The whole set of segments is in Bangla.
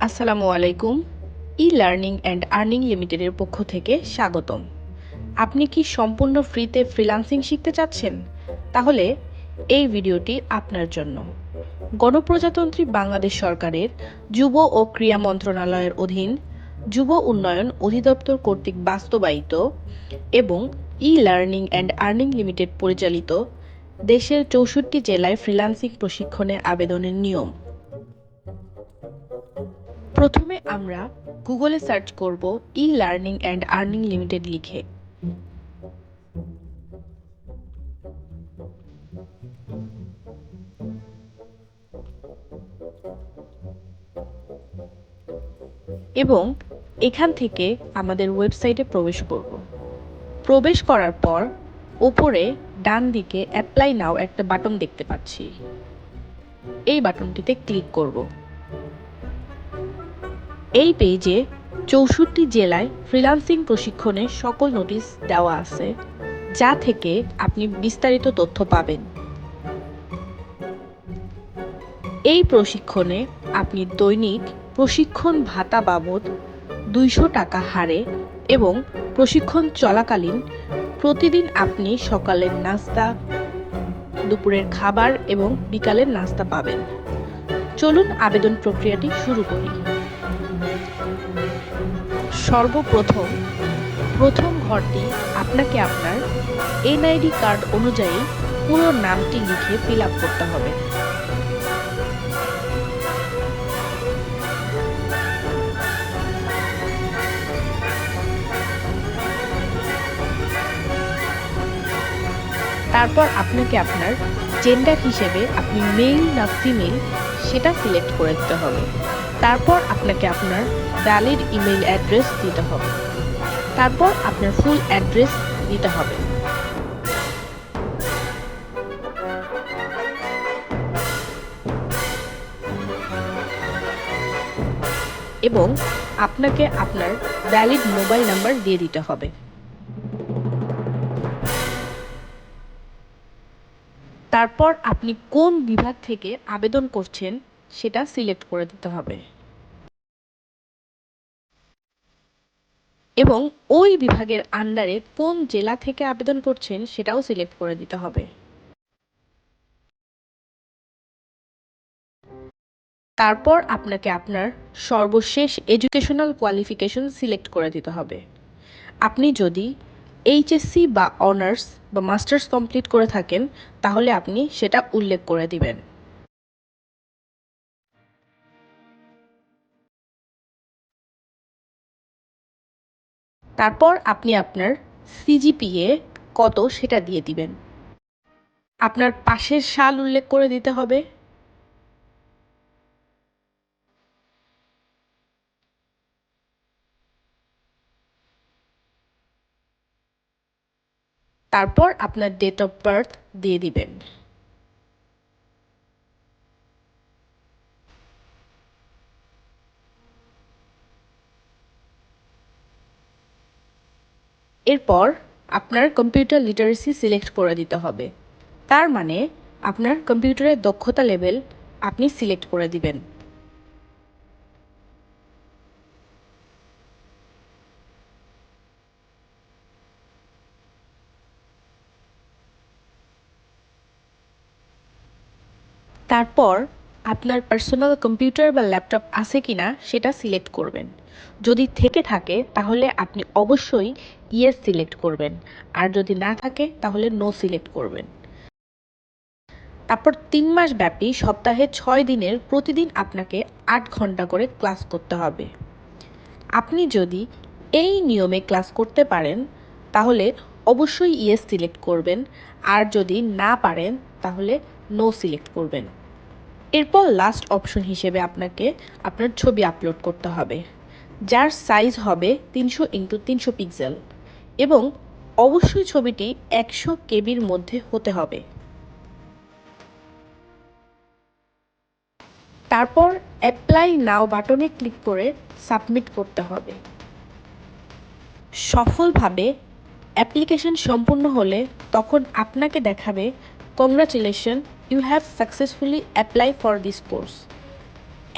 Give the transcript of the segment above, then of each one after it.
আসসালামু আলাইকুম। লার্নিং অ্যান্ড আর্নিং লিমিটেডের পক্ষ থেকে স্বাগতম। আপনি কি সম্পূর্ণ ফ্রিতে ফ্রিল্যান্সিং শিখতে চাচ্ছেন? তাহলে এই ভিডিওটি আপনার জন্য। গণপ্রজাতন্ত্রী বাংলাদেশ সরকারের যুব ও ক্রীড়া মন্ত্রণালয়ের অধীন যুব উন্নয়ন অধিদপ্তর কর্তৃক বাস্তবায়িত এবং লার্নিং অ্যান্ড আর্নিং লিমিটেড পরিচালিত দেশের ৬৪ জেলায় ফ্রিল্যান্সিং প্রশিক্ষণে আবেদনের নিয়ম। প্রথমে আমরা গুগলে সার্চ করব লার্নিং অ্যান্ড আর্নিং লিমিটেড লিখে। এবং এখান থেকে আমাদের ওয়েবসাইটে প্রবেশ করব। প্রবেশ করার পর ওপরে ডান দিকে অ্যাপ্লাই নাও একটা বাটন দেখতে পাচ্ছি। এই বাটনটিতে ক্লিক করব। এই পেজে ৬৪ জেলায় ফ্রিল্যান্সিং প্রশিক্ষণে সকল নোটিশ দেওয়া আছে, যা থেকে আপনি বিস্তারিত তথ্য পাবেন। এই প্রশিক্ষণে আপনি দৈনিক প্রশিক্ষণ ভাতা বাবদ ২০০ টাকা হারে এবং প্রশিক্ষণ চলাকালীন প্রতিদিন আপনি সকালের নাস্তা, দুপুরের খাবার এবং বিকালের নাস্তা পাবেন। চলুন আবেদন প্রক্রিয়াটি শুরু করি। সর্বপ্রথম প্রথম ঘরটি আপনাকে আপনার এনআইডি কার্ড অনুযায়ী পুরো নামটি লিখে ফিল আপ করতে হবে। তারপর আপনাকে আপনার জেন্ডার হিসেবে আপনি মেল না ফিমেল সেটা সিলেক্ট করে দিতে হবে। তারপর আপনাকে আপনার ভ্যালিড ইমেল অ্যাড্রেস দিতে হবে। তারপর আপনার ফুল অ্যাড্রেস দিতে হবে। এবং আপনাকে আপনার ভ্যালিড মোবাইল নাম্বার দিয়ে দিতে হবে। তারপর আপনি কোন বিভাগ থেকে আবেদন করছেন সেটা সিলেক্ট করে দিতে হবে এবং ওই বিভাগের আন্ডারে কোন জেলা থেকে আবেদন করছেন সেটাও সিলেক্ট করে দিতে হবে। তারপর আপনাকে আপনার সর্বশেষ এডুকেশনাল কোয়ালিফিকেশন সিলেক্ট করে দিতে হবে। আপনি যদি এইচএসসি বা অনার্স বা মাস্টার্স কমপ্লিট করে থাকেন তাহলে আপনি সেটা উল্লেখ করে দিবেন। তারপর আপনি আপনার সিজিপিএ কত সেটা দিয়ে দিবেন। আপনার পাশের সাল উল্লেখ করে দিতে হবে। তারপর আপনার ডেট অফ বার্থ দিয়ে দিবেন। এরপর আপনার কম্পিউটার লিটারেসি সিলেক্ট করে দিতে হবে। তার মানে আপনার কম্পিউটারের দক্ষতা লেভেল আপনি সিলেক্ট করে দিবেন। তারপর আপনার পার্সোনাল কম্পিউটার বা ল্যাপটপ আছে কিনা সেটা সিলেক্ট করবেন। যদি থেকে থাকে তাহলে আপনি অবশ্যই ইয়েস সিলেক্ট করবেন, আর যদি না থাকে তাহলে নো সিলেক্ট করবেন। তারপর ৩ মাস ব্যাপী সপ্তাহে ৬ দিনের প্রতিদিন আপনাকে ৮ ঘন্টা করে ক্লাস করতে হবে। আপনি যদি এই নিয়মে ক্লাস করতে পারেন তাহলে অবশ্যই ইয়েস সিলেক্ট করবেন, আর যদি না পারেন তাহলে নো সিলেক্ট করবেন। এরপর লাস্ট অপশন হিসেবে আপনাকে আপনার ছবি আপলোড করতে হবে, যার সাইজ হবে ৩০০x৩০০ পিক্সেল এবং অবশ্যই ছবিটি ১০০ কেবির মধ্যে হতে হবে। তারপর অ্যাপ্লাই নাও বাটনে ক্লিক করে সাবমিট করতে হবে। সফলভাবে অ্যাপ্লিকেশন সম্পূর্ণ হলে তখন আপনাকে দেখাবে, congratulation, you have successfully apply for this course.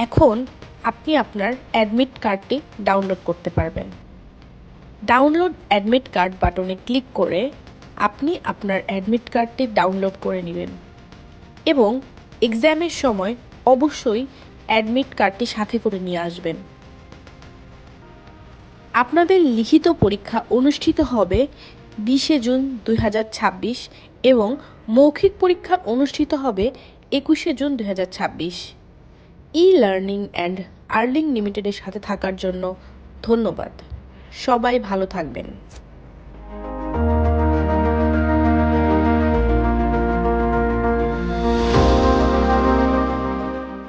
এখন আপনি আপনার অ্যাডমিট কার্ডটি ডাউনলোড করতে পারবেন। ডাউনলোড অ্যাডমিট কার্ড বাটনে ক্লিক করে আপনি আপনার অ্যাডমিট কার্ডটি ডাউনলোড করে নেবেন এবং এক্সামের সময় অবশ্যই অ্যাডমিট কার্ডটি সাথে করে নিয়ে আসবেন। আপনাদের লিখিত পরীক্ষা অনুষ্ঠিত হবে 20শে জুন 2026 এবং মৌখিক পরীক্ষা অনুষ্ঠিত হবে 21শে জুন 2026। ই-লার্নিং অ্যান্ড আর্নিং লিমিটেডের সাথে থাকার জন্য ধন্যবাদ। সবাই ভালো থাকবেন।